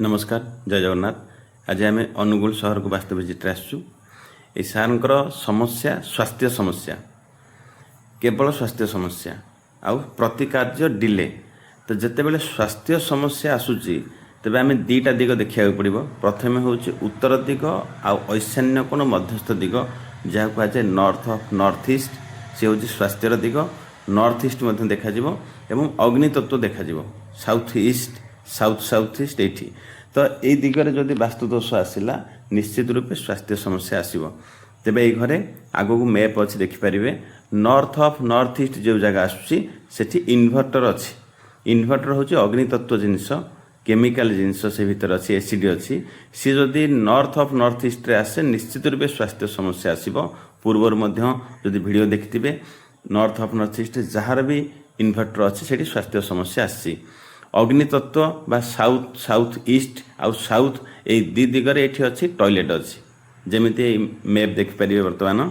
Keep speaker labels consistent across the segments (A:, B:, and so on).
A: नमस्कार जय जगन्नाथ। आज आम अनुगुल सहर को वास्तव विजिट आसचु। ये सार समस्या स्वास्थ्य समस्या, केवल स्वास्थ्य समस्या आउ प्रतिकार्य डिले। तो जिते बड़े स्वास्थ्य समस्या आसूची तेज आम दीटा दिग देखा पड़ो। प्रथम हूँ उत्तर दिग आईशान्य कोण मध्यस्थ दिग जहाँ कहुए नॉर्थ ऑफ नॉर्थ ईस्ट, सी हूँ स्वास्थ्यर दिग। नॉर्थ ईस्ट देखा एवं अग्नितत्व देखा south east south south east ये। तो यही दिगरे जदि वास्तुदोष आसला निश्चित रूपे स्वास्थ्य समस्या आसब। तेबे ये घरे आगो को मैप अच्छी देखिपारे। नॉर्थ ऑफ नॉर्थ ईस्ट जो जगह आसुच्ची इन्वर्टर अच्छी। इन्वर्टर हूँ अग्नितत्व जिनस, केमिकल जिनस से भीतर अच्छी, एसिड अच्छी। सी जदि नॉर्थ ऑफ नॉर्थ ईस्ट रे आसे निश्चित रूपे स्वास्थ्य समस्या आसब। पूर्वर जदि वीडियो देखिथे नॉर्थ ऑफ नॉर्थ ईस्ट जार भी इन्वर्टर अच्छी से स्वास्थ्य समस्या आसी। अग्नितत्व बा साउथ साउथ ईस्ट आउ साउथ ये दी दिगरे ये अच्छी टॉयलेट अच्छी। जमीती मैप देखिपारे बर्तमान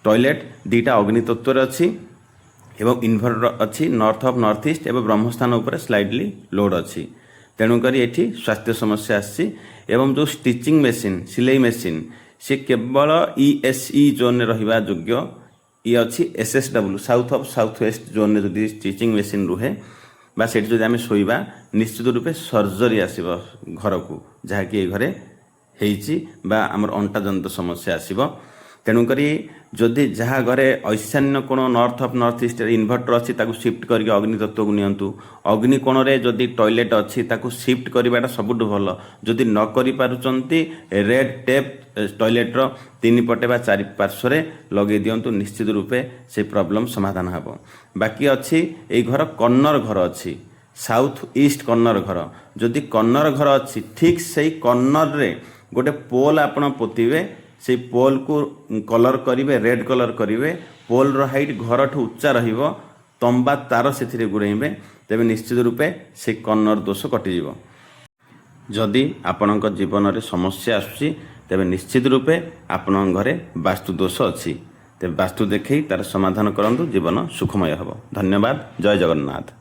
A: टॉयलेट दीटा अग्नितत्व अच्छी एवं इन्वर्टर अच्छी नॉर्थ ऑफ नॉर्थ ईस्ट एवं ब्रह्मस्थान उपर स्लाइडली लोड अच्छी। तेणुक ये स्वास्थ्य समस्या आसी। एवं जो स्टिचिंग मेसीन सिलाई मेसीन सी केवल ESE जोन रहा योग्य। ये अच्छी SSW south of south west zone जदि स्टिचिंग मेसीन रुहे बा से आम शोवा निश्चित रूपे सर्जरी आसब घर को, जहाँकि घरे बा आमर अंटा जनित समस्या आसब। तेणुक जदि जहाँ घरे ऐशान्य कोण north of north east inverter अच्छी शिफ्ट करके अग्नितत्व को नियंतु। अग्नि कोण रे जदि टॉयलेट अच्छी शिफ्ट करवाटा सबुठ भल। जदि न करि रेड टेप टॉयलेट रो 3 पटे बा 4 पार्श्व लगे दिंतु, निश्चित रूपे से प्रॉब्लम समाधान हम। बाकी अच्छी ये घर कॉर्नर घर अच्छी साउथ ईस्ट कॉर्नर घर। जदि कॉर्नर घर अच्छी ठीक से कॉर्नर रे गोटे पोल आपण पोतिबे, से पोल को कलर करेंगे रेड कलर करेंगे। पोल रो हाइट घर ठू उच्चा रहिबो, तंबा तार से गुड़ेबे, तेज निश्चित रूपे से कॉर्नर दोष कटिज। जदि आपण जीवन में समस्या आसुची तेज निश्चित रूपे आपण घरे वास्तु दोष अच्छी। तेज वास्तु देखी तार समाधान करंतु, जीवन सुखमय हम। धन्यवाद। जय जगन्नाथ।